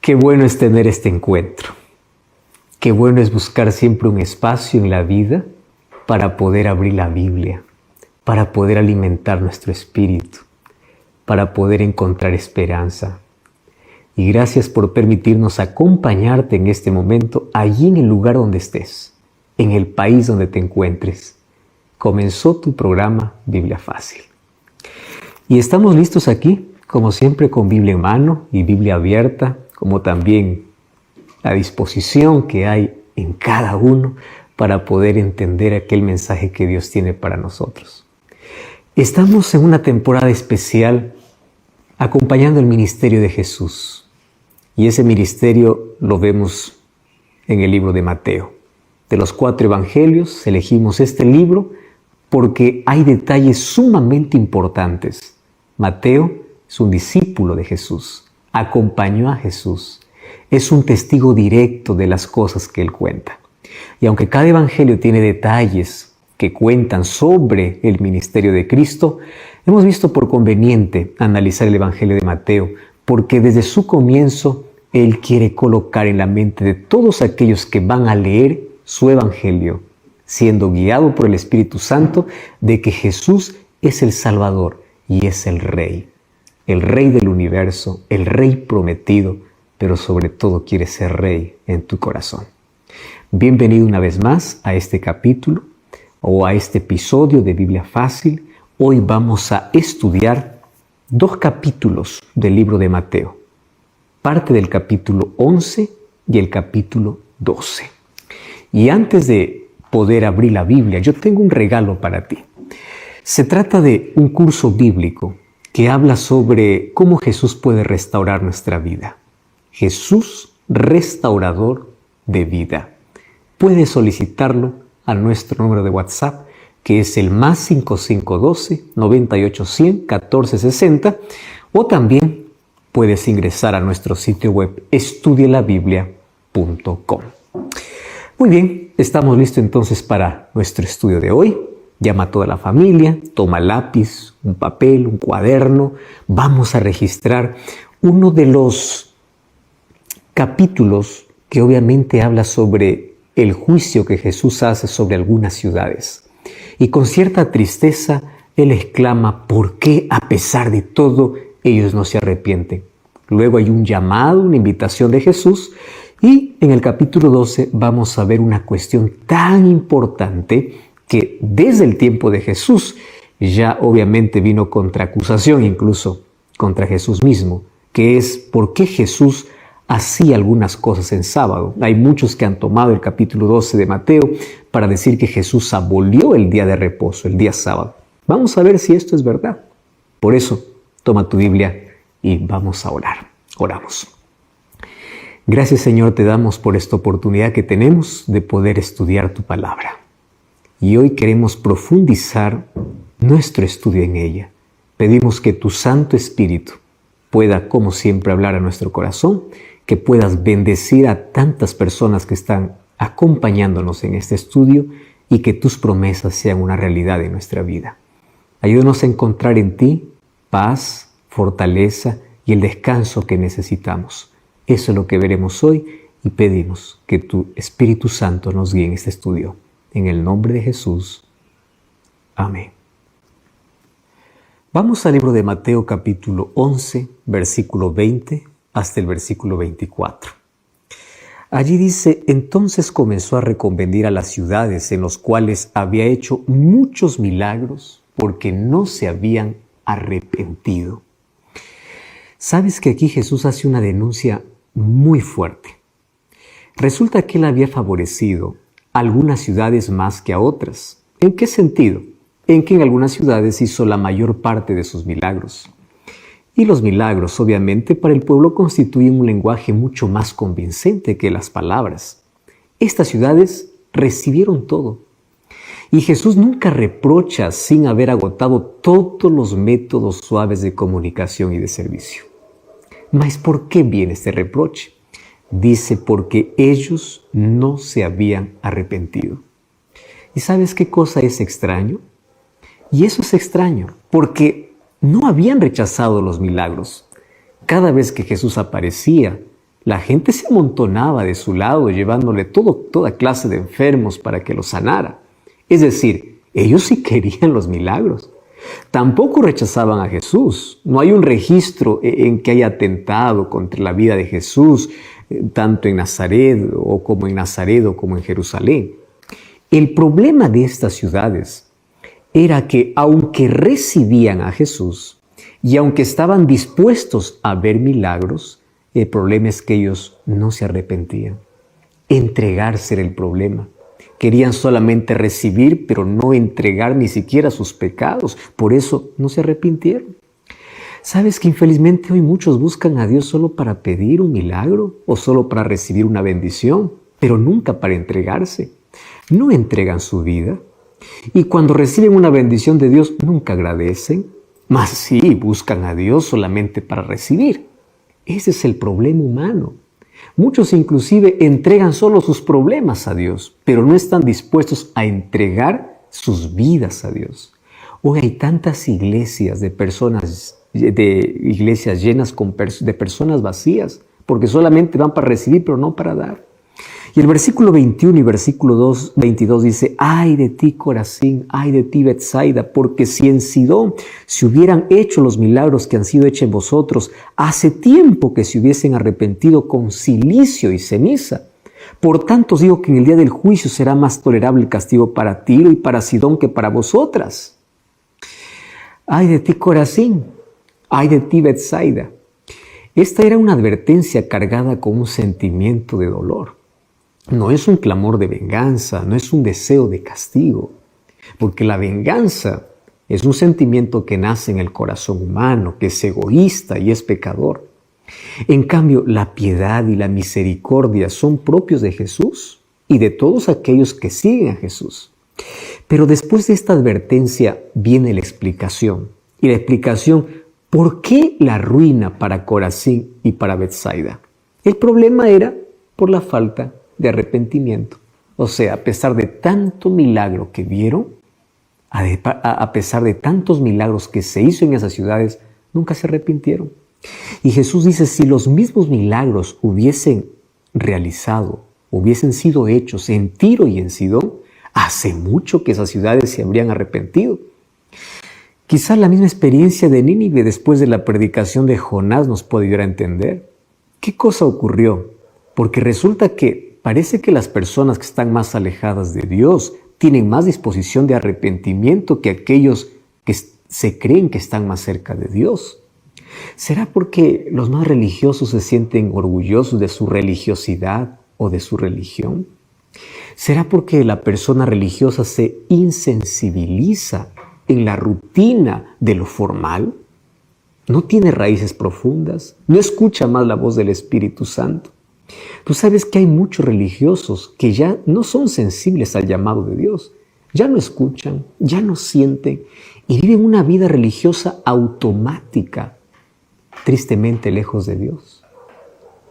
Qué bueno es tener este encuentro. Qué bueno es buscar siempre un espacio en la vida para poder abrir la Biblia, para poder alimentar nuestro espíritu, para poder encontrar esperanza. Y gracias por permitirnos acompañarte en este momento, allí en el lugar donde estés, en el país donde te encuentres. Comenzó tu programa Biblia Fácil. Y estamos listos aquí, como siempre, con Biblia en mano y Biblia abierta, como también la disposición que hay en cada uno para poder entender aquel mensaje que Dios tiene para nosotros. Estamos en una temporada especial acompañando el ministerio de Jesús. Y ese ministerio lo vemos en el libro de Mateo. De los 4 evangelios elegimos este libro porque hay detalles sumamente importantes. Mateo es un discípulo de Jesús, acompañó a Jesús, es un testigo directo de las cosas que él cuenta. Y aunque cada evangelio tiene detalles que cuentan sobre el ministerio de Cristo, hemos visto por conveniente analizar el evangelio de Mateo, porque desde su comienzo él quiere colocar en la mente de todos aquellos que van a leer su evangelio, siendo guiado por el Espíritu Santo, de que Jesús es el Salvador y es el Rey del universo, el Rey prometido, pero sobre todo quiere ser Rey en tu corazón. Bienvenido una vez más a este capítulo o a este episodio de Biblia Fácil. Hoy vamos a estudiar 2 capítulos del libro de Mateo, parte del capítulo 11 y el capítulo 12. Y antes de poder abrir la Biblia, yo tengo un regalo para ti. Se trata de un curso bíblico que habla sobre cómo Jesús puede restaurar nuestra vida. Jesús, restaurador de vida. Puedes solicitarlo a nuestro número de WhatsApp, que es el +5512 9810 1460, o también puedes ingresar a nuestro sitio web estudielabiblia.com. Muy bien, estamos listos entonces para nuestro estudio de hoy. Llama a toda la familia, toma lápiz, un papel, un cuaderno. Vamos a registrar uno de los capítulos que obviamente habla sobre el juicio que Jesús hace sobre algunas ciudades. Y con cierta tristeza, Él exclama, ¿por qué a pesar de todo ellos no se arrepienten? Luego hay un llamado, una invitación de Jesús. Y en el capítulo 12 vamos a ver una cuestión tan importante que desde el tiempo de Jesús ya obviamente vino contraacusación incluso contra Jesús mismo, que es por qué Jesús hacía algunas cosas en sábado. Hay muchos que han tomado el capítulo 12 de Mateo para decir que Jesús abolió el día de reposo, el día sábado. Vamos a ver si esto es verdad. Por eso, toma tu Biblia y vamos a orar. Oramos. Gracias, Señor, te damos por esta oportunidad que tenemos de poder estudiar tu palabra. Y hoy queremos profundizar nuestro estudio en ella. Pedimos que tu Santo Espíritu pueda, como siempre, hablar a nuestro corazón, que puedas bendecir a tantas personas que están acompañándonos en este estudio y que tus promesas sean una realidad en nuestra vida. Ayúdanos a encontrar en ti paz, fortaleza y el descanso que necesitamos. Eso es lo que veremos hoy y pedimos que tu Espíritu Santo nos guíe en este estudio. En el nombre de Jesús. Amén. Vamos al libro de Mateo capítulo 11, versículo 20 hasta el versículo 24. Allí dice, entonces comenzó a reconvenir a las ciudades en las cuales había hecho muchos milagros porque no se habían arrepentido. ¿Sabes que aquí Jesús hace una denuncia muy fuerte? Resulta que él había favorecido a algunas ciudades más que a otras. ¿En qué sentido? En que en algunas ciudades hizo la mayor parte de sus milagros. Y los milagros, obviamente, para el pueblo constituyen un lenguaje mucho más convincente que las palabras. Estas ciudades recibieron todo. Y Jesús nunca reprocha sin haber agotado todos los métodos suaves de comunicación y de servicio. ¿Mas por qué viene este reproche? Dice, porque ellos no se habían arrepentido. ¿Y sabes qué cosa es extraño? Y eso es extraño, porque no habían rechazado los milagros. Cada vez que Jesús aparecía, La gente se amontonaba de su lado, llevándole toda clase de enfermos para que los sanara. Es decir, ellos sí querían los milagros. Tampoco rechazaban a Jesús. No hay un registro en que haya atentado contra la vida de Jesús, tanto en Nazaret o como en Jerusalén. El problema de estas ciudades era que aunque recibían a Jesús y aunque estaban dispuestos a ver milagros, el problema es que ellos no se arrepentían. Entregarse era el problema. Querían solamente recibir, pero no entregar ni siquiera sus pecados. Por eso no se arrepintieron. ¿Sabes que infelizmente hoy muchos buscan a Dios solo para pedir un milagro o solo para recibir una bendición, pero nunca para entregarse? No entregan su vida. Y cuando reciben una bendición de Dios, nunca agradecen. Mas sí, buscan a Dios solamente para recibir. Ese es el problema humano. Muchos inclusive entregan solo sus problemas a Dios, pero no están dispuestos a entregar sus vidas a Dios. Hoy hay tantas iglesias de iglesias llenas de personas vacías, porque solamente van para recibir, pero no para dar. Y el versículo 21 y versículo 22 dice: ay de ti, Corazín, ay de ti, Betsaida, porque si en Sidón se hubieran hecho los milagros que han sido hechos en vosotros, hace tiempo que se hubiesen arrepentido con cilicio y ceniza. Por tanto os digo que en el día del juicio será más tolerable el castigo para Tiro y para Sidón que para vosotras. Ay de ti, Corazín, ay de ti, Betsaida. Esta era una advertencia cargada con un sentimiento de dolor. No es un clamor de venganza, no es un deseo de castigo, porque la venganza es un sentimiento que nace en el corazón humano, que es egoísta y es pecador. En cambio, la piedad y la misericordia son propios de Jesús y de todos aquellos que siguen a Jesús. Pero después de esta advertencia viene la explicación. Y la explicación, ¿por qué la ruina para Corazín y para Betsaida? El problema era por la falta de arrepentimiento. O sea, a pesar de tanto milagro que vieron, a pesar de tantos milagros que se hizo en esas ciudades, nunca se arrepintieron. Y Jesús dice, si los mismos milagros hubiesen realizado, hubiesen sido hechos en Tiro y en Sidón, hace mucho que esas ciudades se habrían arrepentido. Quizás la misma experiencia de Nínive después de la predicación de Jonás nos puede ayudar a entender. ¿Qué cosa ocurrió? Porque resulta que parece que las personas que están más alejadas de Dios tienen más disposición de arrepentimiento que aquellos que se creen que están más cerca de Dios. ¿Será porque los más religiosos se sienten orgullosos de su religiosidad o de su religión? ¿Será porque la persona religiosa se insensibiliza en la rutina de lo formal? ¿No tiene raíces profundas? ¿No escucha más la voz del Espíritu Santo? Tú sabes que hay muchos religiosos que ya no son sensibles al llamado de Dios. Ya no escuchan, ya no sienten y viven una vida religiosa automática, tristemente lejos de Dios.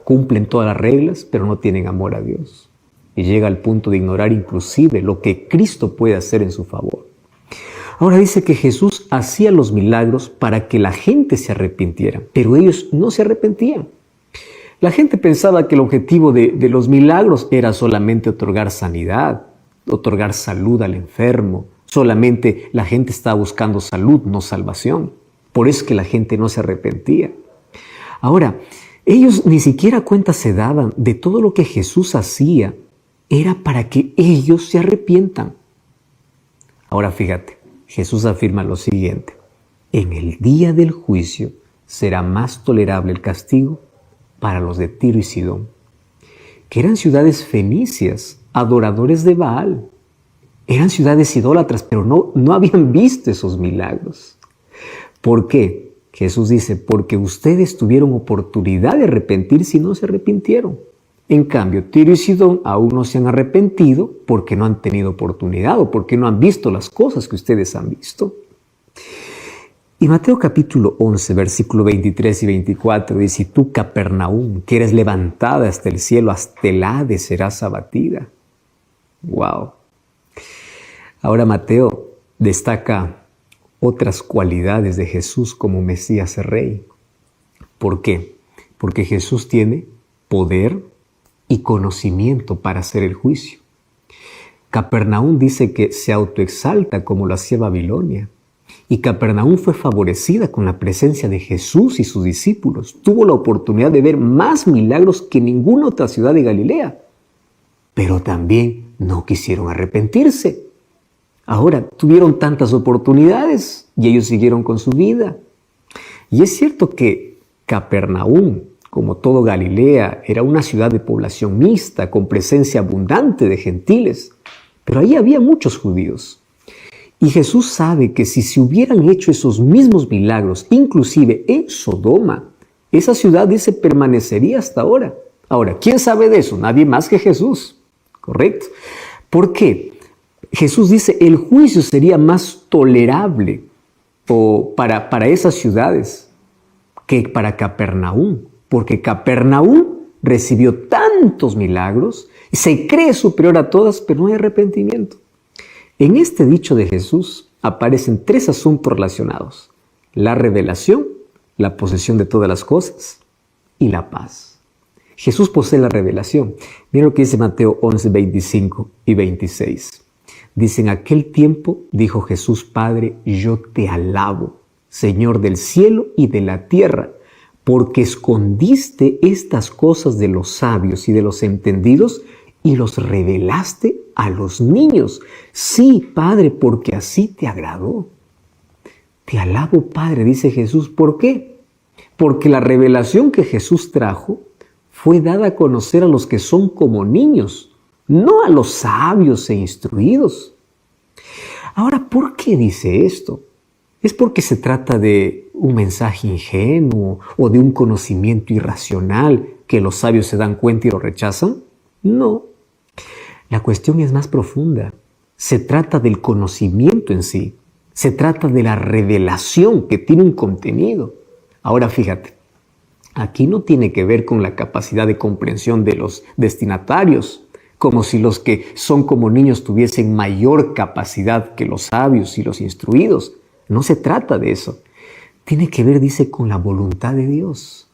Cumplen todas las reglas, pero no tienen amor a Dios. Y llega al punto de ignorar inclusive lo que Cristo puede hacer en su favor. Ahora dice que Jesús hacía los milagros para que la gente se arrepintiera, pero ellos no se arrepentían. La gente pensaba que el objetivo de los milagros era solamente otorgar sanidad, otorgar salud al enfermo. Solamente la gente estaba buscando salud, no salvación. Por eso es que la gente no se arrepentía. Ahora, ellos ni siquiera cuenta se daban de todo lo que Jesús hacía. Era para que ellos se arrepientan. Ahora fíjate, Jesús afirma lo siguiente. En el día del juicio será más tolerable el castigo para los de Tiro y Sidón, que eran ciudades fenicias, adoradores de Baal. Eran ciudades idólatras, pero no habían visto esos milagros. ¿Por qué? Jesús dice, porque ustedes tuvieron oportunidad de arrepentirse y no se arrepintieron. En cambio, Tiro y Sidón aún no se han arrepentido porque no han tenido oportunidad o porque no han visto las cosas que ustedes han visto. Y Mateo capítulo 11, versículo 23 y 24 dice, y tú, Capernaum, que eres levantada hasta el cielo, hasta el Hades serás abatida. ¡Wow! Ahora Mateo destaca otras cualidades de Jesús como Mesías y Rey. ¿Por qué? Porque Jesús tiene poder y conocimiento para hacer el juicio. Capernaum dice que se autoexalta como lo hacía Babilonia. Y Capernaum fue favorecida con la presencia de Jesús y sus discípulos. Tuvo la oportunidad de ver más milagros que ninguna otra ciudad de Galilea. Pero también no quisieron arrepentirse. Ahora, tuvieron tantas oportunidades y ellos siguieron con su vida. Y es cierto que Capernaum, como todo Galilea, era una ciudad de población mixta, con presencia abundante de gentiles. Pero ahí había muchos judíos. Y Jesús sabe que si se hubieran hecho esos mismos milagros, inclusive en Sodoma, esa ciudad, dice, permanecería hasta ahora. Ahora, ¿quién sabe de eso? Nadie más que Jesús. ¿Correcto? ¿Por qué? Jesús dice, el juicio sería más tolerable para esas ciudades que para Capernaum. Porque Capernaum recibió tantos milagros, se cree superior a todas, pero no hay arrepentimiento. En este dicho de Jesús aparecen tres asuntos relacionados: la revelación, la posesión de todas las cosas y la paz. Jesús posee la revelación. Mira lo que dice Mateo 11, 25 y 26. Dice, en aquel tiempo dijo Jesús, Padre, yo te alabo, Señor del cielo y de la tierra, porque escondiste estas cosas de los sabios y de los entendidos y los revelaste a los niños. Sí, Padre, porque así te agradó. Te alabo, Padre, dice Jesús. ¿Por qué? Porque la revelación que Jesús trajo fue dada a conocer a los que son como niños, no a los sabios e instruidos. Ahora, ¿por qué dice esto? ¿Es porque se trata de un mensaje ingenuo o de un conocimiento irracional que los sabios se dan cuenta y lo rechazan? No. La cuestión es más profunda. Se trata del conocimiento en sí. Se trata de la revelación que tiene un contenido. Ahora fíjate, aquí no tiene que ver con la capacidad de comprensión de los destinatarios, como si los que son como niños tuviesen mayor capacidad que los sabios y los instruidos. No se trata de eso. Tiene que ver, dice, con la voluntad de Dios.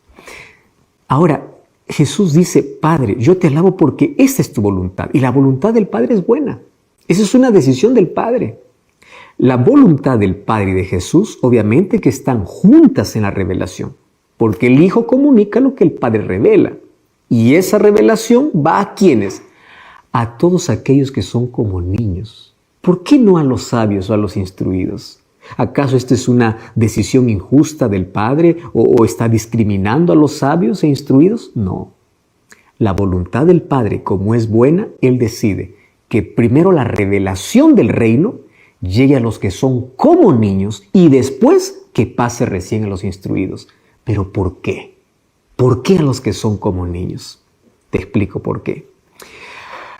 Ahora, Jesús dice, Padre, yo te alabo porque esta es tu voluntad. Y la voluntad del Padre es buena. Esa es una decisión del Padre. La voluntad del Padre y de Jesús, obviamente que están juntas en la revelación. Porque el Hijo comunica lo que el Padre revela. Y esa revelación va a ¿quiénes? A todos aquellos que son como niños. ¿Por qué no a los sabios o a los instruidos? ¿Acaso esta es una decisión injusta del Padre o está discriminando a los sabios e instruidos? No. La voluntad del Padre, como es buena, Él decide que primero la revelación del reino llegue a los que son como niños y después que pase recién a los instruidos. ¿Pero por qué? ¿Por qué a los que son como niños? Te explico por qué.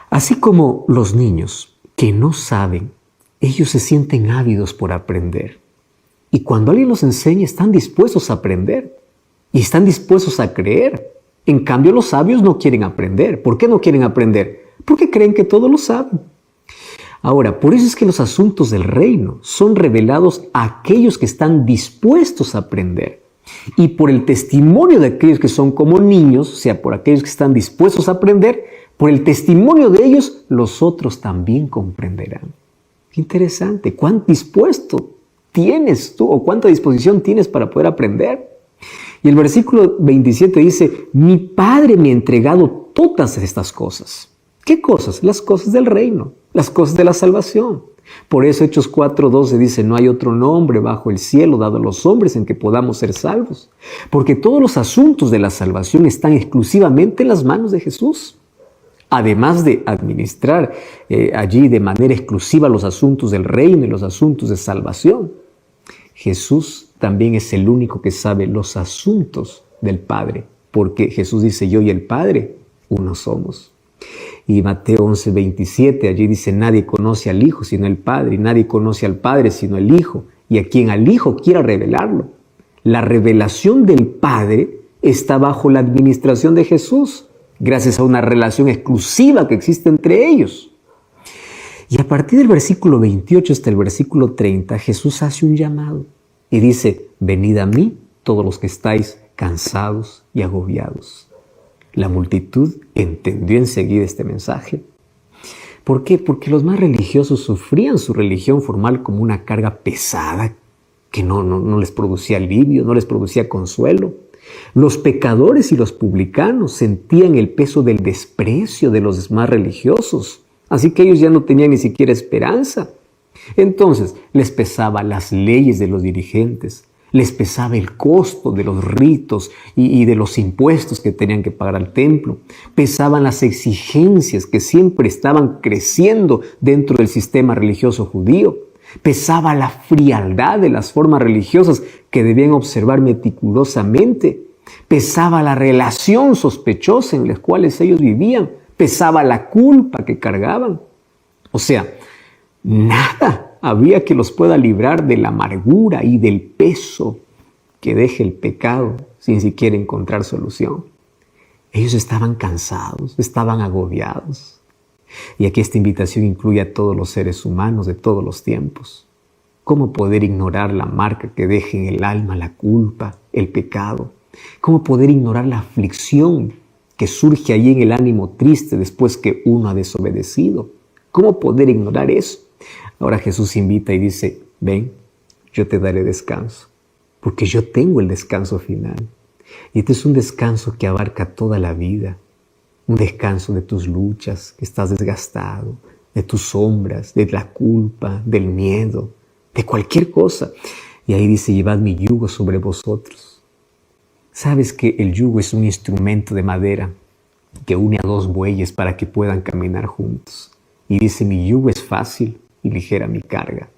Así como los niños que no saben, ellos se sienten ávidos por aprender. Y cuando alguien los enseña, están dispuestos a aprender. Y están dispuestos a creer. En cambio, los sabios no quieren aprender. ¿Por qué no quieren aprender? Porque creen que todo lo saben. Ahora, por eso es que los asuntos del reino son revelados a aquellos que están dispuestos a aprender. Y por el testimonio de aquellos que son como niños, o sea, por aquellos que están dispuestos a aprender, por el testimonio de ellos, los otros también comprenderán. Qué interesante. ¿Cuán dispuesto tienes tú o cuánta disposición tienes para poder aprender? Y el versículo 27 dice, mi Padre me ha entregado todas estas cosas. ¿Qué cosas? Las cosas del reino, las cosas de la salvación. Por eso Hechos 4:12 dice, no hay otro nombre bajo el cielo dado a los hombres en que podamos ser salvos. Porque todos los asuntos de la salvación están exclusivamente en las manos de Jesús. Además de administrar allí de manera exclusiva los asuntos del reino y los asuntos de salvación, Jesús también es el único que sabe los asuntos del Padre, porque Jesús dice, yo y el Padre, uno somos. Y Mateo 11:27, allí dice, nadie conoce al Hijo sino el Padre, y nadie conoce al Padre sino el Hijo, y a quien al Hijo quiera revelarlo. La revelación del Padre está bajo la administración de Jesús, gracias a una relación exclusiva que existe entre ellos. Y a partir del versículo 28 hasta el versículo 30, Jesús hace un llamado y dice, venid a mí todos los que estáis cansados y agobiados. La multitud entendió enseguida este mensaje. ¿Por qué? Porque los más religiosos sufrían su religión formal como una carga pesada que no les producía alivio, no les producía consuelo. Los pecadores y los publicanos sentían el peso del desprecio de los más religiosos, así que ellos ya no tenían ni siquiera esperanza. Entonces les pesaba las leyes de los dirigentes, les pesaba el costo de los ritos y de los impuestos que tenían que pagar al templo, pesaban las exigencias que siempre estaban creciendo dentro del sistema religioso judío, pesaba la frialdad de las formas religiosas que debían observar meticulosamente, pesaba la relación sospechosa en las cuales ellos vivían, pesaba la culpa que cargaban. O sea, nada había que los pueda librar de la amargura y del peso que deja el pecado sin siquiera encontrar solución. Ellos estaban cansados, estaban agobiados. Y aquí esta invitación incluye a todos los seres humanos de todos los tiempos. ¿Cómo poder ignorar la marca que deja en el alma la culpa, el pecado? ¿Cómo poder ignorar la aflicción que surge allí en el ánimo triste después que uno ha desobedecido? ¿Cómo poder ignorar eso? Ahora Jesús invita y dice, ven, yo te daré descanso, porque yo tengo el descanso final. Y este es un descanso que abarca toda la vida. Un descanso de tus luchas, que estás desgastado, de tus sombras, de la culpa, del miedo, de cualquier cosa. Y ahí dice, llevad mi yugo sobre vosotros. ¿Sabes que el yugo es un instrumento de madera que une a dos bueyes para que puedan caminar juntos? Y dice, mi yugo es fácil y ligera mi carga.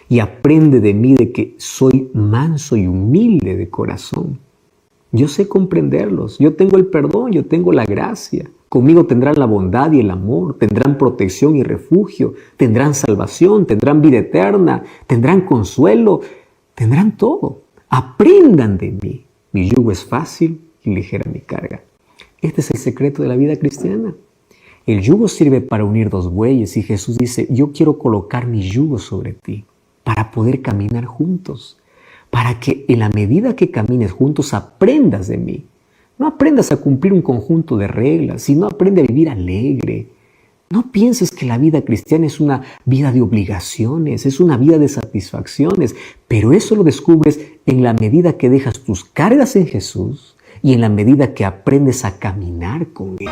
Y aprende de mí de que soy manso y humilde de corazón. Yo sé comprenderlos, yo tengo el perdón, yo tengo la gracia. Conmigo tendrán la bondad y el amor, tendrán protección y refugio, tendrán salvación, tendrán vida eterna, tendrán consuelo, tendrán todo. Aprendan de mí. Mi yugo es fácil y ligera mi carga. Este es el secreto de la vida cristiana. El yugo sirve para unir dos bueyes y Jesús dice, yo quiero colocar mi yugo sobre ti para poder caminar juntos, para que en la medida que camines juntos aprendas de mí. No aprendas a cumplir un conjunto de reglas, sino aprende a vivir alegre. No pienses que la vida cristiana es una vida de obligaciones, es una vida de satisfacciones, pero eso lo descubres en la medida que dejas tus cargas en Jesús y en la medida que aprendes a caminar con Él.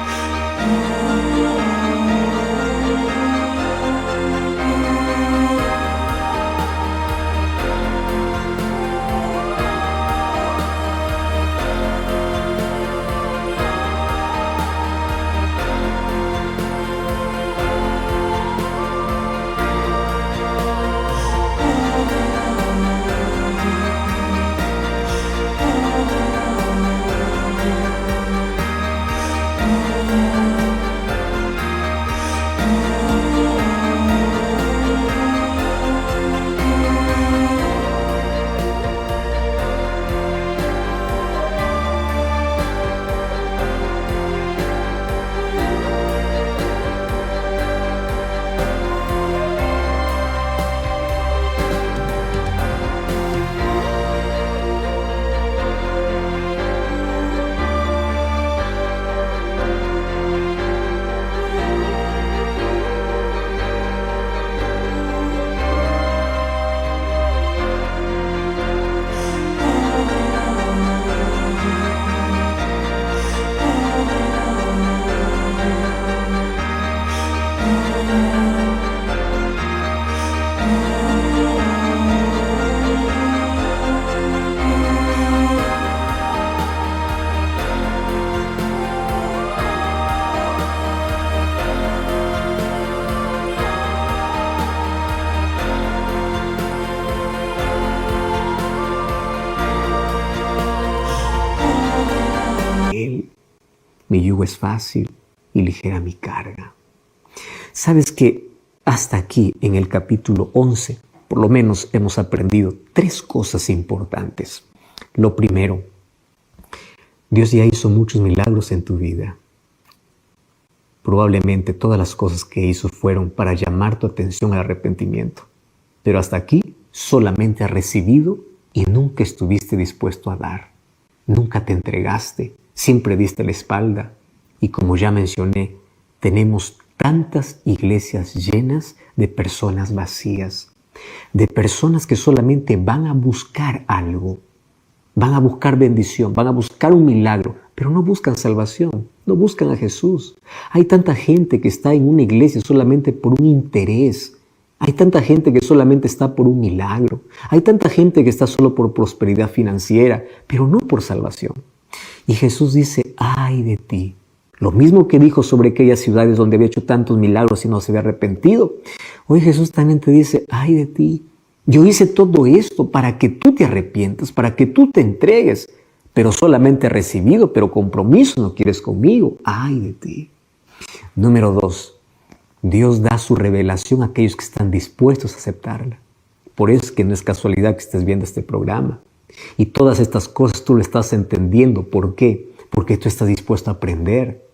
Mi yugo es fácil y ligera mi carga. Sabes que hasta aquí en el capítulo 11, por lo menos hemos aprendido 3 cosas importantes. Lo primero, Dios ya hizo muchos milagros en tu vida. Probablemente todas las cosas que hizo fueron para llamar tu atención al arrepentimiento. Pero hasta aquí solamente has recibido y nunca estuviste dispuesto a dar. Nunca te entregaste, siempre diste la espalda. Y como ya mencioné, tenemos tantas iglesias llenas de personas vacías, de personas que solamente van a buscar algo, van a buscar bendición, van a buscar un milagro, pero no buscan salvación, no buscan a Jesús. Hay tanta gente que está en una iglesia solamente por un interés. Hay tanta gente que solamente está por un milagro. Hay tanta gente que está solo por prosperidad financiera, pero no por salvación. Y Jesús dice, ay de ti. Lo mismo que dijo sobre aquellas ciudades donde había hecho tantos milagros y no se había arrepentido. Hoy Jesús también te dice, ay de ti. Yo hice todo esto para que tú te arrepientas, para que tú te entregues, pero solamente has recibido, pero compromiso no quieres conmigo. Ay de ti. Número 2. Dios da su revelación a aquellos que están dispuestos a aceptarla. Por eso es que no es casualidad que estés viendo este programa. Y todas estas cosas tú lo estás entendiendo. ¿Por qué? Porque tú estás dispuesto a aprender.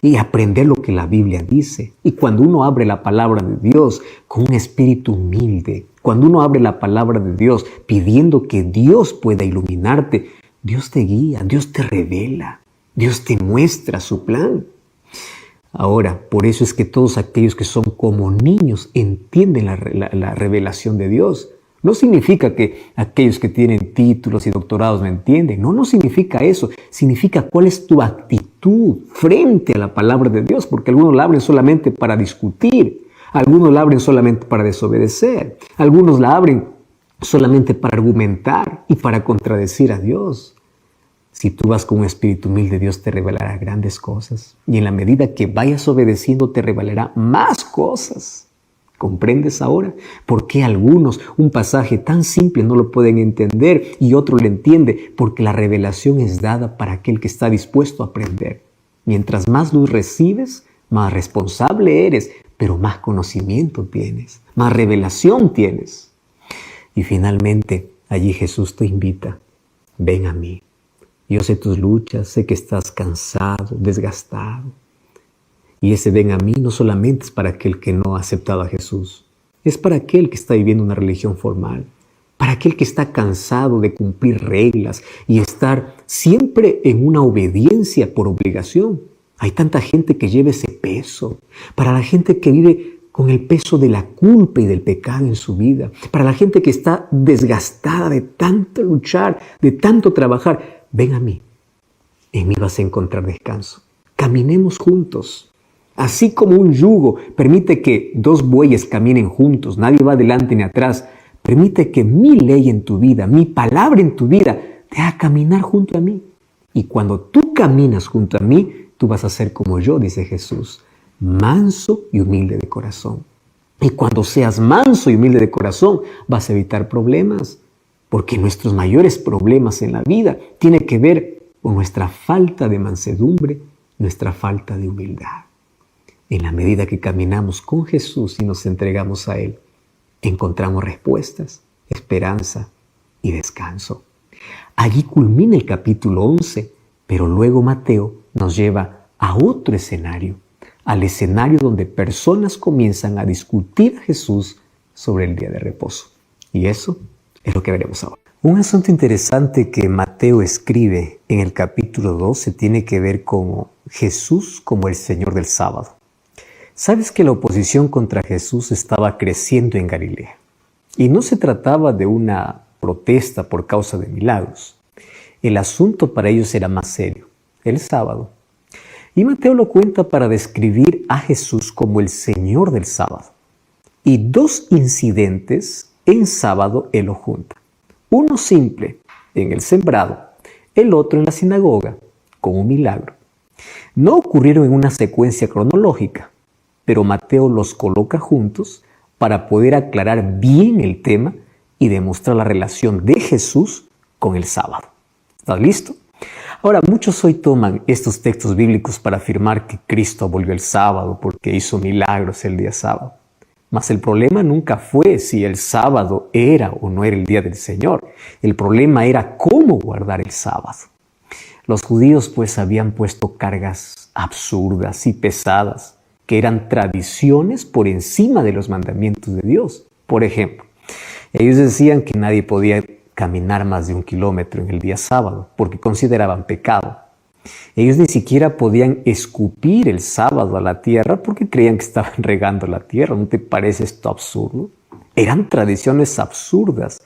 Y aprender lo que la Biblia dice. Y cuando uno abre la palabra de Dios con un espíritu humilde, cuando uno abre la palabra de Dios pidiendo que Dios pueda iluminarte, Dios te guía, Dios te revela, Dios te muestra su plan. Ahora, por eso es que todos aquellos que son como niños entienden la revelación de Dios. No significa que aquellos que tienen títulos y doctorados no entienden. No significa eso. Significa cuál es tu actitud frente a la palabra de Dios. Porque algunos la abren solamente para discutir. Algunos la abren solamente para desobedecer. Algunos la abren solamente para argumentar y para contradecir a Dios. Si tú vas con un espíritu humilde, Dios te revelará grandes cosas. Y en la medida que vayas obedeciendo, te revelará más cosas. ¿Comprendes ahora? ¿Por qué algunos un pasaje tan simple no lo pueden entender y otro lo entiende? Porque la revelación es dada para aquel que está dispuesto a aprender. Mientras más luz recibes, más responsable eres, pero más conocimiento tienes, más revelación tienes. Y finalmente, allí Jesús te invita, ven a mí. Yo sé tus luchas, sé que estás cansado, desgastado. Y ese ven a mí no solamente es para aquel que no ha aceptado a Jesús, es para aquel que está viviendo una religión formal, para aquel que está cansado de cumplir reglas y estar siempre en una obediencia por obligación. Hay tanta gente que lleva ese peso, para la gente que vive con el peso de la culpa y del pecado en su vida, para la gente que está desgastada de tanto luchar, de tanto trabajar. Ven a mí, en mí vas a encontrar descanso. Caminemos juntos. Así como un yugo permite que dos bueyes caminen juntos, nadie va adelante ni atrás, permite que mi ley en tu vida, mi palabra en tu vida, te haga caminar junto a mí. Y cuando tú caminas junto a mí, tú vas a ser como yo, dice Jesús, manso y humilde de corazón. Y cuando seas manso y humilde de corazón, vas a evitar problemas, porque nuestros mayores problemas en la vida tienen que ver con nuestra falta de mansedumbre, nuestra falta de humildad. En la medida que caminamos con Jesús y nos entregamos a Él, encontramos respuestas, esperanza y descanso. Allí culmina el capítulo 11, pero luego Mateo nos lleva a otro escenario, al escenario donde personas comienzan a discutir a Jesús sobre el día de reposo. Y eso es lo que veremos ahora. Un asunto interesante que Mateo escribe en el capítulo 12 tiene que ver con Jesús como el Señor del sábado. ¿Sabes que la oposición contra Jesús estaba creciendo en Galilea? Y no se trataba de una protesta por causa de milagros. El asunto para ellos era más serio, el sábado. Y Mateo lo cuenta para describir a Jesús como el Señor del sábado. Y dos incidentes en sábado él lo junta. Uno simple, en el sembrado, el otro en la sinagoga, con un milagro. No ocurrieron en una secuencia cronológica, pero Mateo los coloca juntos para poder aclarar bien el tema y demostrar la relación de Jesús con el sábado. ¿Estás listo? Ahora, muchos hoy toman estos textos bíblicos para afirmar que Cristo abolió el sábado porque hizo milagros el día sábado. Mas el problema nunca fue si el sábado era o no era el día del Señor. El problema era cómo guardar el sábado. Los judíos pues habían puesto cargas absurdas y pesadas que eran tradiciones por encima de los mandamientos de Dios. Por ejemplo, ellos decían que nadie podía caminar más de 1 kilómetro en el día sábado porque consideraban pecado. Ellos ni siquiera podían escupir el sábado a la tierra porque creían que estaban regando la tierra. ¿No te parece esto absurdo? Eran tradiciones absurdas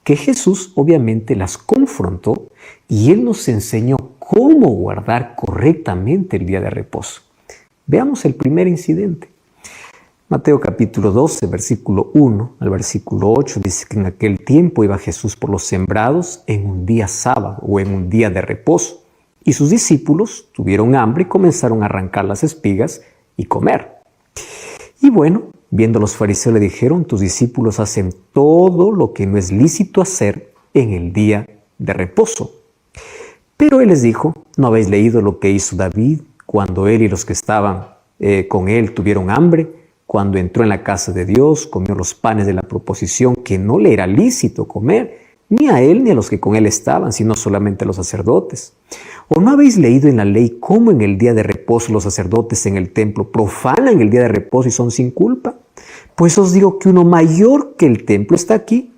que Jesús obviamente las confrontó y Él nos enseñó cómo guardar correctamente el día de reposo. Veamos el primer incidente. Mateo capítulo 12, versículo 1 al versículo 8 dice que en aquel tiempo iba Jesús por los sembrados en un día sábado o en un día de reposo. Y sus discípulos tuvieron hambre y comenzaron a arrancar las espigas y comer. Y bueno, viendo los fariseos le dijeron, tus discípulos hacen todo lo que no es lícito hacer en el día de reposo. Pero él les dijo, ¿no habéis leído lo que hizo David cuando él y los que estaban con él tuvieron hambre? Cuando entró en la casa de Dios, comió los panes de la proposición que no le era lícito comer, ni a él ni a los que con él estaban, sino solamente a los sacerdotes. ¿O no habéis leído en la ley cómo en el día de reposo los sacerdotes en el templo profanan el día de reposo y son sin culpa? Pues os digo que uno mayor que el templo está aquí.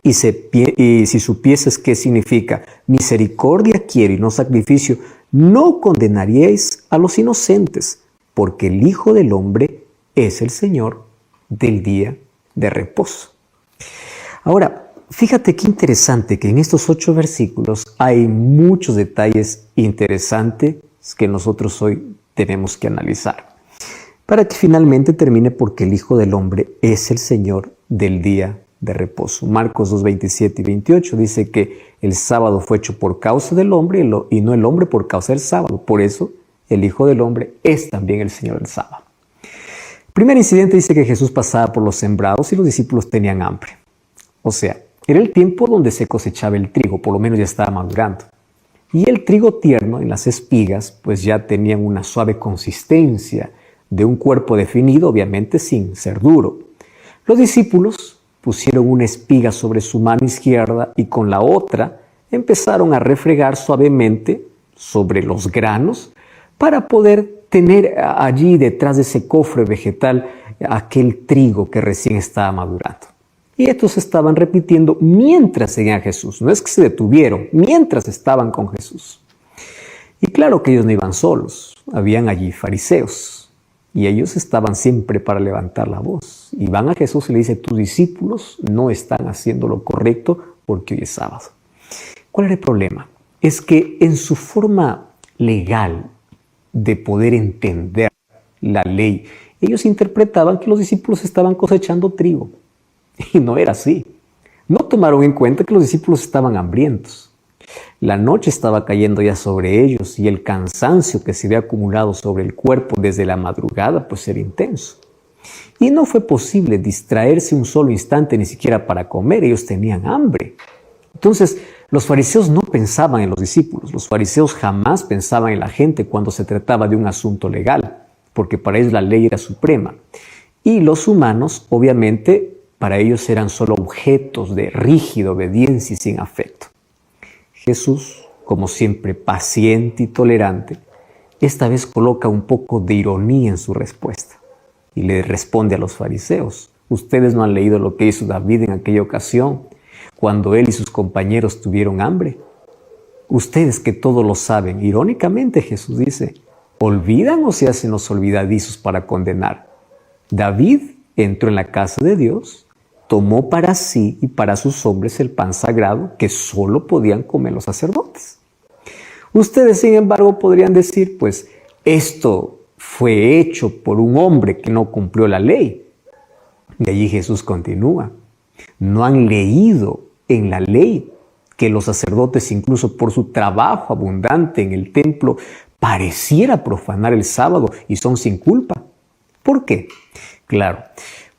Y si supieses qué significa misericordia quiero y no sacrificio, no condenaríais a los inocentes, porque el Hijo del Hombre es el Señor del día de reposo. Ahora, fíjate qué interesante que en estos 8 versículos hay muchos detalles interesantes que nosotros hoy tenemos que analizar, para que finalmente termine porque el Hijo del Hombre es el Señor del día de reposo. Marcos 2, 27 y 28 dice que el sábado fue hecho por causa del hombre y no el hombre por causa del sábado. Por eso el Hijo del Hombre es también el Señor del sábado. El primer incidente dice que Jesús pasaba por los sembrados y los discípulos tenían hambre. O sea, era el tiempo donde se cosechaba el trigo, por lo menos ya estaba madurando. Y el trigo tierno en las espigas pues ya tenían una suave consistencia de un cuerpo definido, obviamente sin ser duro. Los discípulos pusieron una espiga sobre su mano izquierda y con la otra empezaron a refregar suavemente sobre los granos para poder tener allí detrás de ese cofre vegetal aquel trigo que recién estaba madurando. Y estos estaban repitiendo mientras seguían a Jesús. No es que se detuvieron, mientras estaban con Jesús. Y claro que ellos no iban solos, habían allí fariseos. Y ellos estaban siempre para levantar la voz. Y van a Jesús y le dicen, tus discípulos no están haciendo lo correcto porque hoy es sábado. ¿Cuál era el problema? Es que en su forma legal de poder entender la ley, ellos interpretaban que los discípulos estaban cosechando trigo. Y no era así. No tomaron en cuenta que los discípulos estaban hambrientos. La noche estaba cayendo ya sobre ellos y el cansancio que se había acumulado sobre el cuerpo desde la madrugada pues era intenso. Y no fue posible distraerse un solo instante ni siquiera para comer, ellos tenían hambre. Entonces, los fariseos no pensaban en los discípulos, los fariseos jamás pensaban en la gente cuando se trataba de un asunto legal, porque para ellos la ley era suprema. Y los humanos, obviamente, para ellos eran solo objetos de rígida obediencia y sin afecto. Jesús, como siempre paciente y tolerante, esta vez coloca un poco de ironía en su respuesta y le responde a los fariseos, ustedes no han leído lo que hizo David en aquella ocasión, cuando él y sus compañeros tuvieron hambre. Ustedes que todo lo saben, irónicamente Jesús dice, ¿olvidan o se hacen los olvidadizos para condenar? David entró en la casa de Dios, tomó para sí y para sus hombres el pan sagrado que solo podían comer los sacerdotes. Ustedes, sin embargo, podrían decir, pues, esto fue hecho por un hombre que no cumplió la ley. Y allí Jesús continúa. ¿No han leído en la ley que los sacerdotes, incluso por su trabajo abundante en el templo, pareciera profanar el sábado y son sin culpa? ¿Por qué? Claro,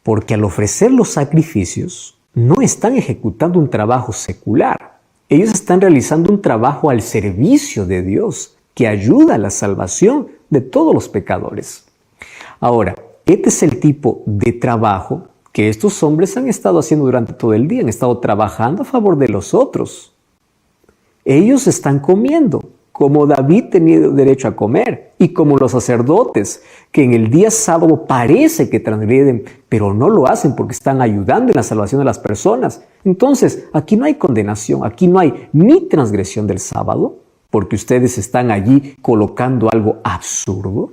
porque al ofrecer los sacrificios no están ejecutando un trabajo secular. Ellos están realizando un trabajo al servicio de Dios que ayuda a la salvación de todos los pecadores. Ahora, este es el tipo de trabajo que estos hombres han estado haciendo durante todo el día. Han estado trabajando a favor de los otros. Ellos están comiendo como David tenía derecho a comer y como los sacerdotes que en el día sábado parece que transgreden, pero no lo hacen porque están ayudando en la salvación de las personas. Entonces, aquí no hay condenación, aquí no hay ni transgresión del sábado, porque ustedes están allí colocando algo absurdo.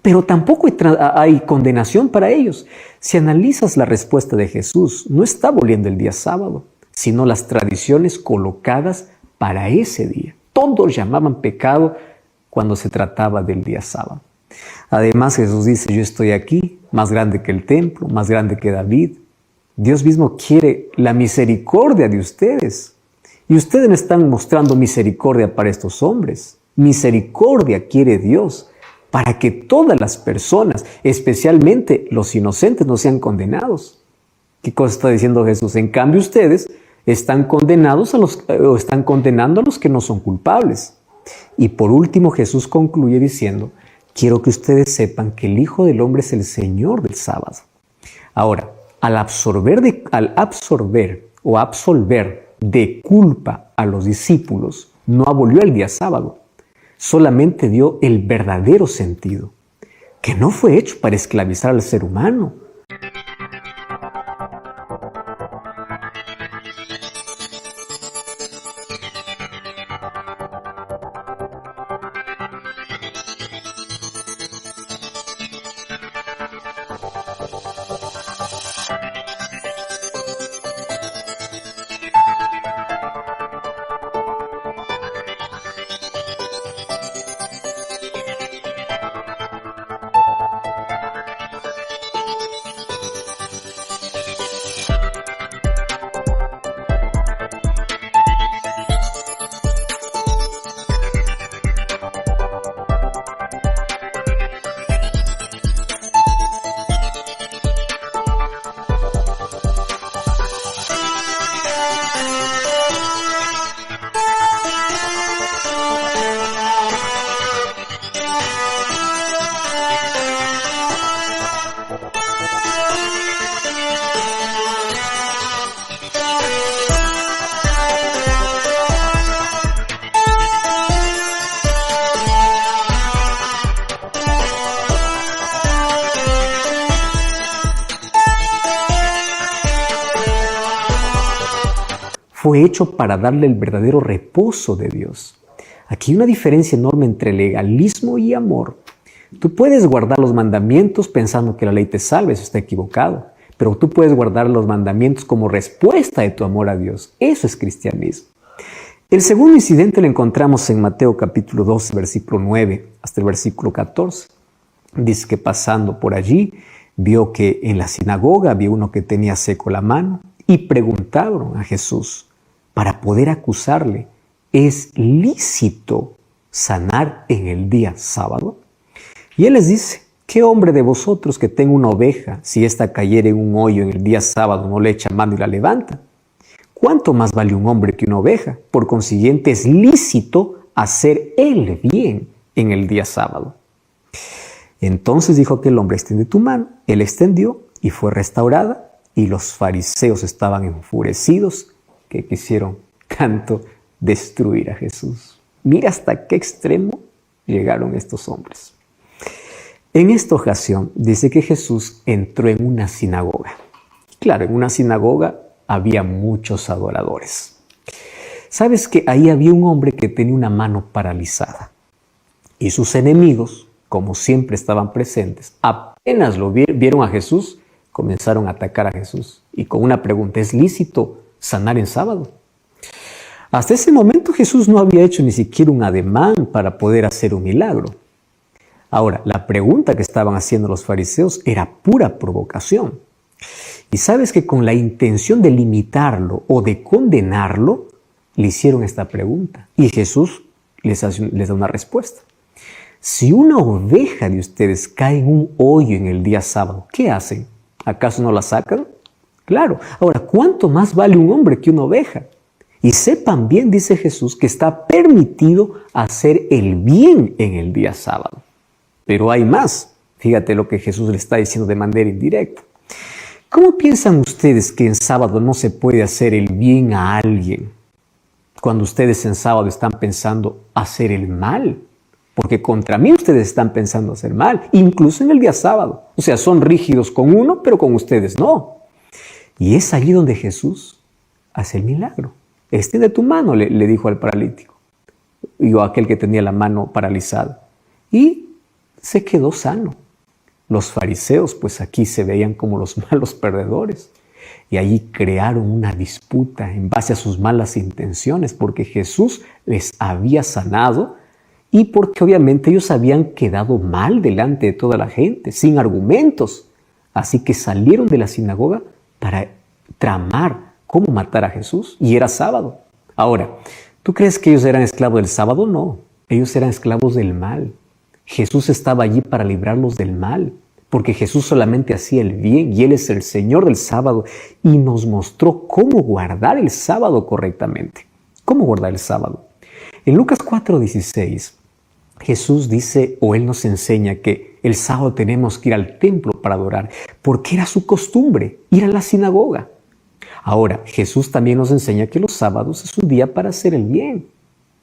Pero tampoco hay condenación para ellos. Si analizas la respuesta de Jesús, no está aboliendo el día sábado, sino las tradiciones colocadas para ese día. Todos llamaban pecado cuando se trataba del día sábado. Además, Jesús dice, yo estoy aquí, más grande que el templo, más grande que David. Dios mismo quiere la misericordia de ustedes. Y ustedes no están mostrando misericordia para estos hombres. Misericordia quiere Dios para que todas las personas, especialmente los inocentes, no sean condenados. ¿Qué cosa está diciendo Jesús? En cambio, ustedes están condenados están condenando a los que no son culpables. Y por último, Jesús concluye diciendo, quiero que ustedes sepan que el Hijo del Hombre es el Señor del sábado. Ahora, al absolver de culpa a los discípulos, no abolió el día sábado, solamente dio el verdadero sentido, que no fue hecho para esclavizar al ser humano. Fue hecho para darle el verdadero reposo de Dios. Aquí hay una diferencia enorme entre legalismo y amor. Tú puedes guardar los mandamientos pensando que la ley te salva, eso está equivocado. Pero tú puedes guardar los mandamientos como respuesta de tu amor a Dios. Eso es cristianismo. El segundo incidente lo encontramos en Mateo capítulo 12, versículo 9 hasta el versículo 14. Dice que pasando por allí, vio que en la sinagoga había uno que tenía seco la mano y preguntaron a Jesús para poder acusarle, ¿es lícito sanar en el día sábado? Y él les dice, ¿qué hombre de vosotros que tenga una oveja, si ésta cayere en un hoyo en el día sábado, no le echa mano y la levanta? ¿Cuánto más vale un hombre que una oveja? Por consiguiente, es lícito hacer el bien en el día sábado. Entonces dijo aquel hombre, extiende tu mano. Él extendió y fue restaurada, y los fariseos estaban enfurecidos que quisieron tanto destruir a Jesús. Mira hasta qué extremo llegaron estos hombres. En esta ocasión dice que Jesús entró en una sinagoga. Claro, en una sinagoga había muchos adoradores. ¿Sabes que ahí había un hombre que tenía una mano paralizada? Y sus enemigos, como siempre estaban presentes, apenas lo vieron a Jesús, comenzaron a atacar a Jesús. Y con una pregunta, ¿es lícito sanar en sábado? Hasta ese momento Jesús no había hecho ni siquiera un ademán para poder hacer un milagro. Ahora, la pregunta que estaban haciendo los fariseos era pura provocación. Y sabes que con la intención de limitarlo o de condenarlo, le hicieron esta pregunta. Y Jesús les da una respuesta. Si una oveja de ustedes cae en un hoyo en el día sábado, ¿qué hacen? ¿Acaso no la sacan? Claro. Ahora, ¿cuánto más vale un hombre que una oveja? Y sepan bien, dice Jesús, que está permitido hacer el bien en el día sábado. Pero hay más. Fíjate lo que Jesús le está diciendo de manera indirecta. ¿Cómo piensan ustedes que en sábado no se puede hacer el bien a alguien? Cuando ustedes en sábado están pensando hacer el mal. Porque contra mí ustedes están pensando hacer mal, incluso en el día sábado. O sea, son rígidos con uno, pero con ustedes no. Y es allí donde Jesús hace el milagro. Extiende tu mano, le dijo al paralítico. y aquel que tenía la mano paralizada. Y se quedó sano. Los fariseos, pues aquí se veían como los malos perdedores. Y allí crearon una disputa en base a sus malas intenciones, porque Jesús les había sanado y porque obviamente ellos habían quedado mal delante de toda la gente, sin argumentos. Así que salieron de la sinagoga para tramar cómo matar a Jesús, y era sábado. Ahora, ¿tú crees que ellos eran esclavos del sábado? No, ellos eran esclavos del mal. Jesús estaba allí para librarlos del mal, porque Jesús solamente hacía el bien y Él es el Señor del sábado y nos mostró cómo guardar el sábado correctamente. ¿Cómo guardar el sábado? En Lucas 4:16, Jesús dice, o Él nos enseña que el sábado tenemos que ir al templo para adorar, porque era su costumbre ir a la sinagoga. Ahora, Jesús también nos enseña que los sábados es un día para hacer el bien,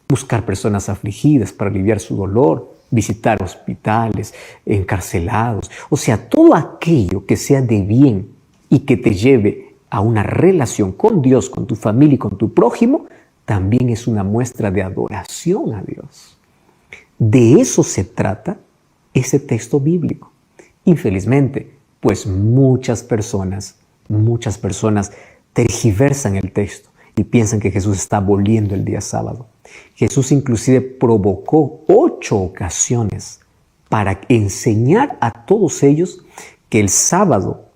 buscar personas afligidas para aliviar su dolor, visitar hospitales, encarcelados, o sea, todo aquello que sea de bien y que te lleve a una relación con Dios, con tu familia y con tu prójimo, también es una muestra de adoración a Dios. De eso se trata ese texto bíblico. Infelizmente, pues muchas personas tergiversan el texto y piensan que Jesús está aboliendo el día sábado. Jesús inclusive provocó 8 ocasiones para enseñar a todos ellos que el sábado,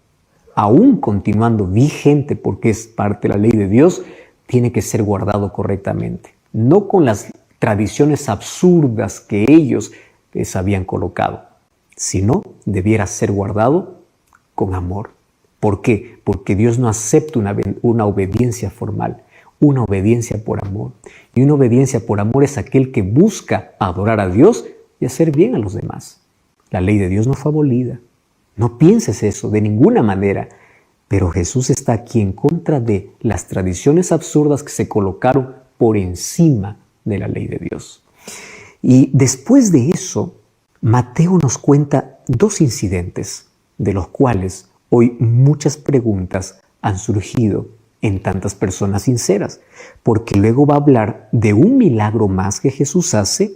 aún continuando vigente porque es parte de la ley de Dios, tiene que ser guardado correctamente, no con las tradiciones absurdas que ellos les habían colocado, sino debiera ser guardado con amor. ¿Por qué? Porque Dios no acepta una obediencia formal, una obediencia por amor. Y una obediencia por amor es aquel que busca adorar a Dios y hacer bien a los demás. La ley de Dios no fue abolida. No pienses eso de ninguna manera. Pero Jesús está aquí en contra de las tradiciones absurdas que se colocaron por encima de la ley de Dios. Y después de eso, Mateo nos cuenta 2 incidentes, de los cuales hoy muchas preguntas han surgido en tantas personas sinceras, porque luego va a hablar de un milagro más que Jesús hace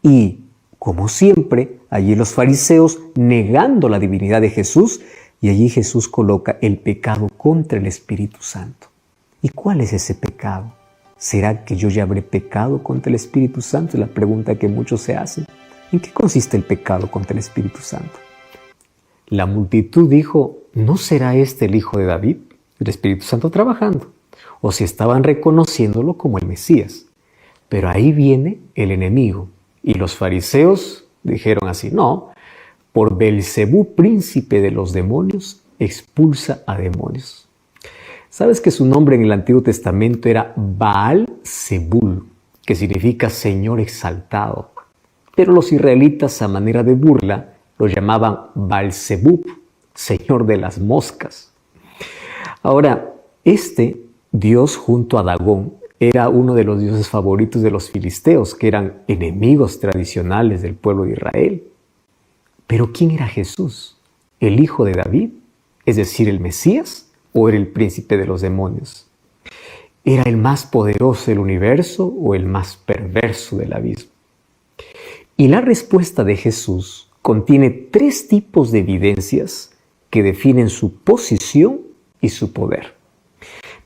y, como siempre, allí los fariseos negando la divinidad de Jesús, y allí Jesús coloca el pecado contra el Espíritu Santo. ¿Y cuál es ese pecado? ¿Será que yo ya habré pecado contra el Espíritu Santo? Es la pregunta que muchos se hacen. ¿En qué consiste el pecado contra el Espíritu Santo? La multitud dijo, ¿no será este el Hijo de David? El Espíritu Santo trabajando. O si estaban reconociéndolo como el Mesías. Pero ahí viene el enemigo. Y los fariseos dijeron así, no, por Belcebú, príncipe de los demonios, expulsa a demonios. ¿Sabes que su nombre en el Antiguo Testamento era Baal-Zebul, que significa Señor exaltado? Pero los israelitas, a manera de burla, lo llamaban Baal-Zebub, Señor de las moscas. Ahora, este dios junto a Dagón era uno de los dioses favoritos de los filisteos, que eran enemigos tradicionales del pueblo de Israel. Pero ¿quién era Jesús? ¿El hijo de David? Es decir, ¿el Mesías? ¿O era el príncipe de los demonios? ¿Era el más poderoso del universo o el más perverso del abismo? Y la respuesta de Jesús contiene 3 tipos de evidencias que definen su posición y su poder.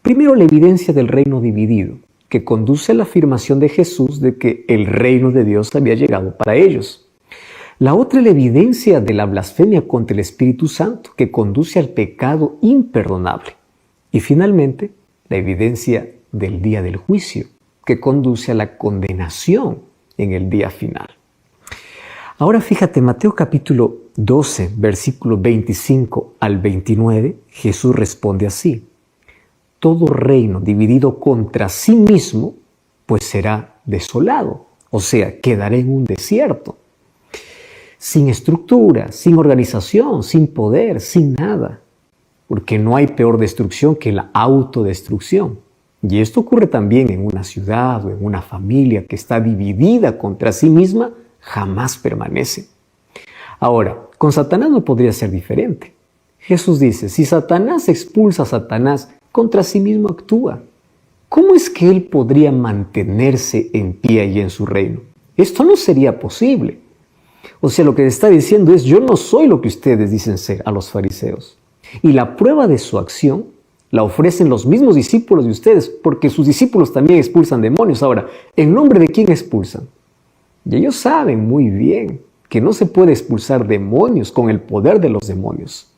Primero, la evidencia del reino dividido, que conduce a la afirmación de Jesús de que el reino de Dios había llegado para ellos. La otra es la evidencia de la blasfemia contra el Espíritu Santo, que conduce al pecado imperdonable. Y finalmente, la evidencia del día del juicio, que conduce a la condenación en el día final. Ahora fíjate, Mateo capítulo 12, versículo 25 al 29, Jesús responde así: todo reino dividido contra sí mismo, pues será desolado, o sea, quedará en un desierto. Sin estructura, sin organización, sin poder, sin nada. Porque no hay peor destrucción que la autodestrucción. Y esto ocurre también en una ciudad o en una familia que está dividida contra sí misma, jamás permanece. Ahora, con Satanás no podría ser diferente. Jesús dice, si Satanás expulsa a Satanás, contra sí mismo actúa. ¿cómo es que Él podría mantenerse en pie y en su reino? Esto no sería posible. O sea, lo que está diciendo es, yo no soy lo que ustedes dicen ser a los fariseos. Y la prueba de su acción la ofrecen los mismos discípulos de ustedes, porque sus discípulos también expulsan demonios. Ahora, ¿en nombre de quién expulsan? Y ellos saben muy bien que no se puede expulsar demonios con el poder de los demonios.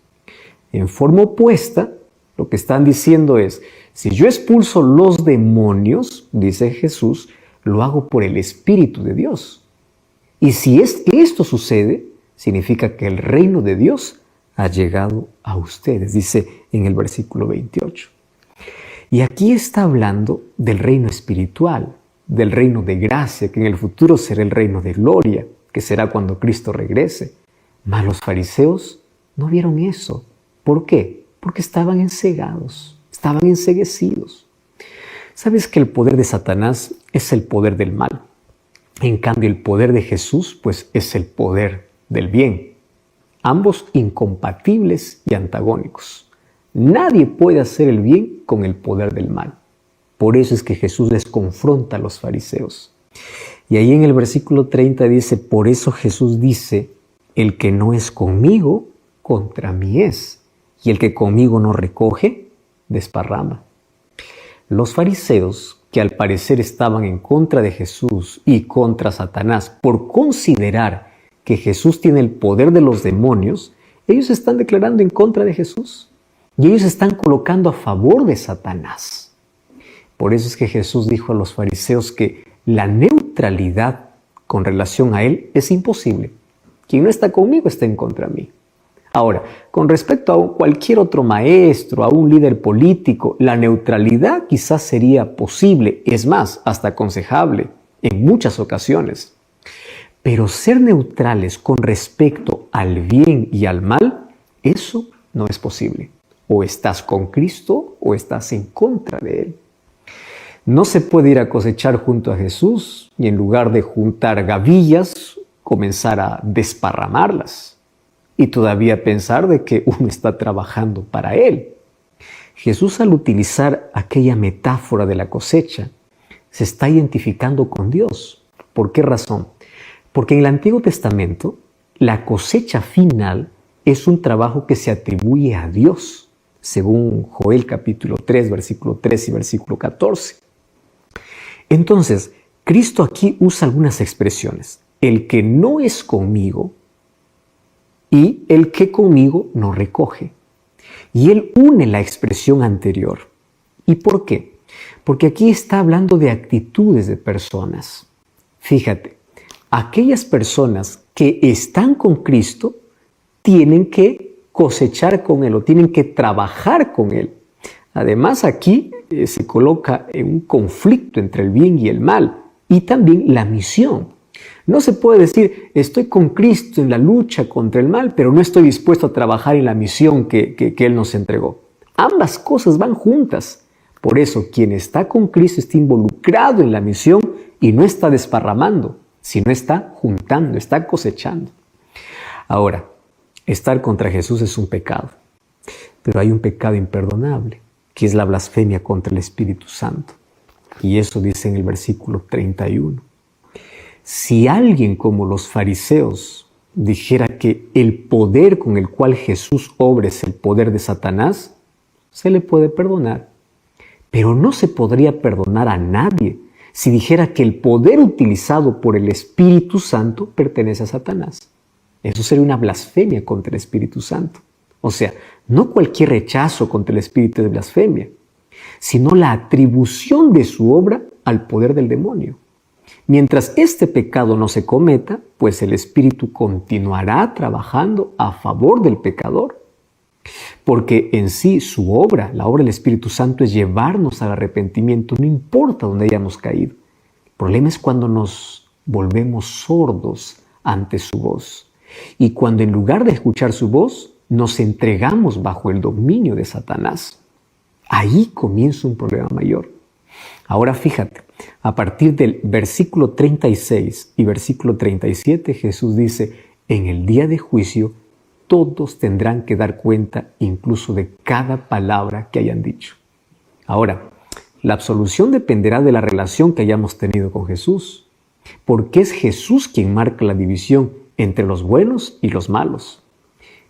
En forma opuesta, lo que están diciendo es, si yo expulso los demonios, dice Jesús, lo hago por el Espíritu de Dios. Y si es que esto sucede, significa que el reino de Dios ha llegado a ustedes, dice en el versículo 28. Y aquí está hablando del reino espiritual, del reino de gracia, que en el futuro será el reino de gloria, que será cuando Cristo regrese. Mas los fariseos no vieron eso. ¿Por qué? Porque estaban encegados, estaban enceguecidos. ¿Sabes que el poder de Satanás es el poder del mal? En cambio, el poder de Jesús, pues, es el poder del bien. Ambos incompatibles y antagónicos. Nadie puede hacer el bien con el poder del mal. Por eso es que Jesús les confronta a los fariseos. Y ahí en el versículo 30 dice, por eso Jesús dice, el que no es conmigo, contra mí es. Y el que conmigo no recoge, desparrama. Los fariseos, que al parecer estaban en contra de Jesús y contra Satanás por considerar que Jesús tiene el poder de los demonios, ellos están declarando en contra de Jesús y ellos están colocando a favor de Satanás. Por eso es que Jesús dijo a los fariseos que la neutralidad con relación a Él es imposible. Quien no está conmigo está en contra de mí. Ahora, con respecto a cualquier otro maestro, a un líder político, la neutralidad quizás sería posible, es más, hasta aconsejable en muchas ocasiones. Pero ser neutrales con respecto al bien y al mal, eso no es posible. O estás con Cristo o estás en contra de Él. No se puede ir a cosechar junto a Jesús y en lugar de juntar gavillas, comenzar a desparramarlas. Y todavía pensar de que uno está trabajando para Él. Jesús, al utilizar aquella metáfora de la cosecha, se está identificando con Dios. ¿Por qué razón? Porque en el Antiguo Testamento, la cosecha final es un trabajo que se atribuye a Dios, según Joel capítulo 3, versículo 3 y versículo 14. Entonces, Cristo aquí usa algunas expresiones. El que no es conmigo y el que conmigo no recoge. Y Él une la expresión anterior. ¿Y por qué? Porque aquí está hablando de actitudes de personas. Fíjate, aquellas personas que están con Cristo tienen que cosechar con Él o tienen que trabajar con Él. Además, aquí se coloca en un conflicto entre el bien y el mal y también la misión. No se puede decir, estoy con Cristo en la lucha contra el mal, pero no estoy dispuesto a trabajar en la misión que Él nos entregó. Ambas cosas van juntas. Por eso, quien está con Cristo está involucrado en la misión y no está desparramando, sino está juntando, está cosechando. Ahora, estar contra Jesús es un pecado, pero hay un pecado imperdonable, que es la blasfemia contra el Espíritu Santo. Y eso dice en el versículo 31. Si alguien como los fariseos dijera que el poder con el cual Jesús obra es el poder de Satanás, se le puede perdonar. Pero no se podría perdonar a nadie si dijera que el poder utilizado por el Espíritu Santo pertenece a Satanás. Eso sería una blasfemia contra el Espíritu Santo. O sea, no cualquier rechazo contra el Espíritu de blasfemia, sino la atribución de su obra al poder del demonio. Mientras este pecado no se cometa, pues el Espíritu continuará trabajando a favor del pecador. Porque en sí su obra, la obra del Espíritu Santo, es llevarnos al arrepentimiento, no importa dónde hayamos caído. El problema es cuando nos volvemos sordos ante su voz. Y cuando en lugar de escuchar su voz, nos entregamos bajo el dominio de Satanás. Ahí comienza un problema mayor. Ahora fíjate, a partir del versículo 36 y versículo 37, Jesús dice, en el día de juicio, todos tendrán que dar cuenta incluso de cada palabra que hayan dicho. Ahora, La absolución dependerá de la relación que hayamos tenido con Jesús, porque es Jesús quien marca la división entre los buenos y los malos.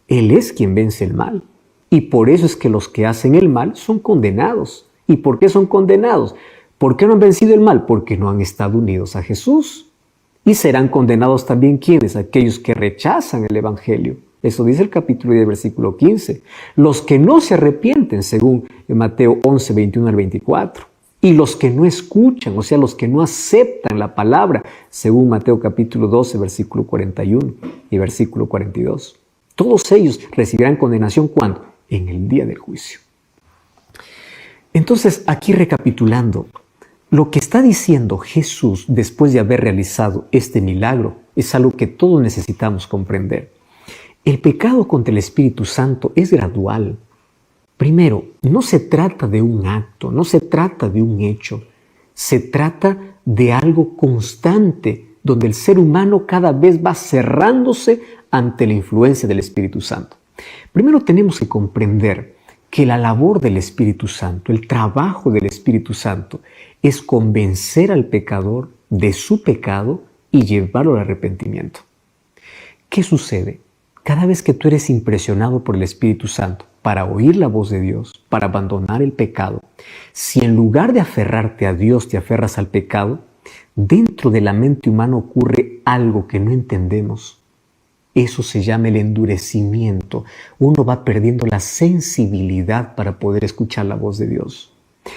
Él es quien vence el mal, y por eso es que los que hacen el mal son condenados. ¿Y por qué son condenados? ¿Por qué no han vencido el mal? Porque no han estado unidos a Jesús. Y serán condenados también ¿quiénes? Aquellos que rechazan el Evangelio. Eso dice el capítulo 10, versículo 15. Los que no se arrepienten, según Mateo 11, 21 al 24. Y los que no escuchan, o sea, los que no aceptan la palabra, según Mateo capítulo 12, versículo 41 y versículo 42. Todos ellos recibirán condenación, ¿cuándo? En el día del juicio. Entonces, aquí recapitulando, lo que está diciendo Jesús después de haber realizado este milagro es algo que todos necesitamos comprender. El pecado contra el Espíritu Santo es gradual. Primero, no se trata de un acto, no se trata de un hecho. Se trata de algo constante, donde el ser humano cada vez va cerrándose ante la influencia del Espíritu Santo. Primero tenemos que comprender que la labor del Espíritu Santo, el trabajo del Espíritu Santo, es convencer al pecador de su pecado y llevarlo al arrepentimiento. ¿Qué sucede? Cada vez que tú eres impresionado por el Espíritu Santo para oír la voz de Dios, para abandonar el pecado, si en lugar de aferrarte a Dios te aferras al pecado, dentro de la mente humana ocurre algo que no entendemos. Eso se llama el endurecimiento. Uno va perdiendo la sensibilidad para poder escuchar la voz de Dios.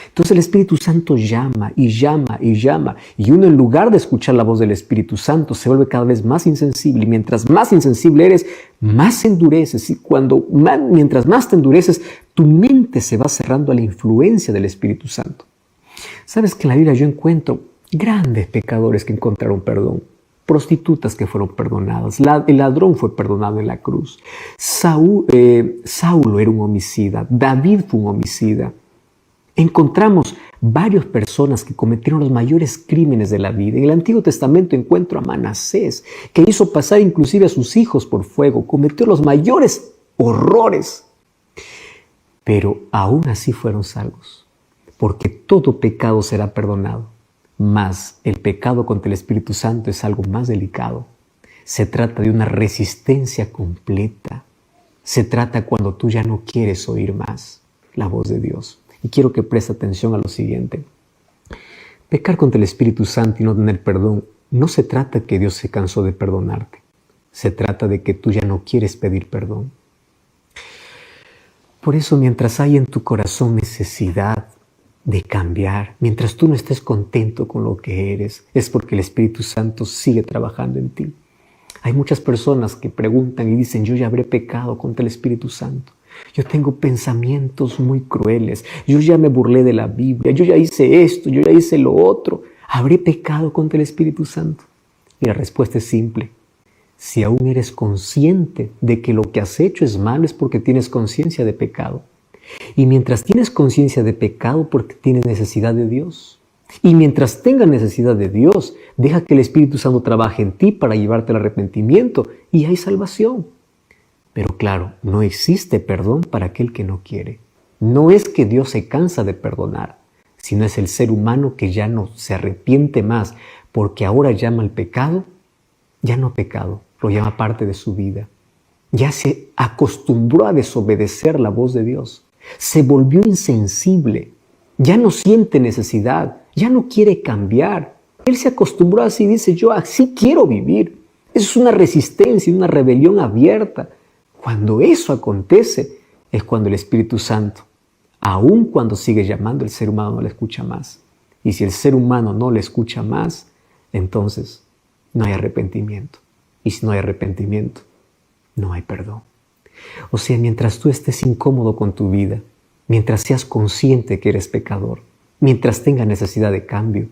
Entonces el Espíritu Santo llama y llama y llama. Y uno, en lugar de escuchar la voz del Espíritu Santo, se vuelve cada vez más insensible. Y mientras más insensible eres, más endureces. Y mientras más te endureces, tu mente se va cerrando a la influencia del Espíritu Santo. ¿Sabes que en la Biblia yo encuentro grandes pecadores que encontraron perdón? Prostitutas que fueron perdonadas. El ladrón fue perdonado en la cruz. Saulo era un homicida. David fue un homicida. Encontramos varias personas que cometieron los mayores crímenes de la vida. En el Antiguo Testamento encuentro a Manasés, que hizo pasar inclusive a sus hijos por fuego. Cometió los mayores horrores. Pero aún así fueron salvos, porque todo pecado será perdonado. Mas el pecado contra el Espíritu Santo es algo más delicado. Se trata de una resistencia completa. Se trata cuando tú ya no quieres oír más la voz de Dios. Y quiero que prestes atención a lo siguiente. Pecar contra el Espíritu Santo y no tener perdón, no se trata que Dios se cansó de perdonarte. Se trata de que tú ya no quieres pedir perdón. Por eso, mientras hay en tu corazón necesidad de cambiar, mientras tú no estés contento con lo que eres, es porque el Espíritu Santo sigue trabajando en ti. Hay muchas personas que preguntan y dicen, yo ya habré pecado contra el Espíritu Santo. Yo tengo pensamientos muy crueles. Yo ya me burlé de la Biblia. Yo ya hice esto, yo ya hice lo otro. ¿Habré pecado contra el Espíritu Santo? Y la respuesta es simple. Si aún eres consciente de que lo que has hecho es malo, es porque tienes conciencia de pecado. Y mientras tienes conciencia de pecado, porque tienes necesidad de Dios. Y mientras tengas necesidad de Dios, deja que el Espíritu Santo trabaje en ti para llevarte al arrepentimiento y hay salvación. Pero claro, no existe perdón para aquel que no quiere. No es que Dios se cansa de perdonar, sino es el ser humano que ya no se arrepiente más, porque ahora llama al pecado, ya no pecado, lo llama parte de su vida. Ya se acostumbró a desobedecer la voz de Dios. Se volvió insensible, ya no siente necesidad, ya no quiere cambiar. Él se acostumbró así, dice, yo así quiero vivir. Eso es una resistencia, una rebelión abierta. Cuando eso acontece, es cuando el Espíritu Santo, aun cuando sigue llamando, el ser humano no le escucha más. Y si el ser humano no le escucha más, entonces no hay arrepentimiento. Y si no hay arrepentimiento, no hay perdón. O sea, mientras tú estés incómodo con tu vida, mientras seas consciente que eres pecador, mientras tengas necesidad de cambio,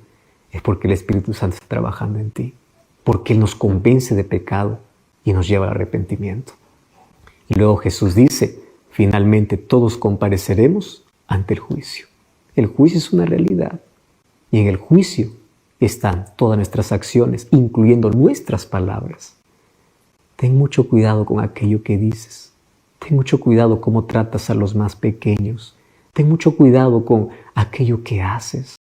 es porque el Espíritu Santo está trabajando en ti, porque Él nos convence de pecado y nos lleva al arrepentimiento. Y luego Jesús dice, finalmente todos compareceremos ante el juicio. El juicio es una realidad y en el juicio están todas nuestras acciones, incluyendo nuestras palabras. Ten mucho cuidado con aquello que dices. Ten mucho cuidado cómo tratas a los más pequeños. Ten mucho cuidado con aquello que haces.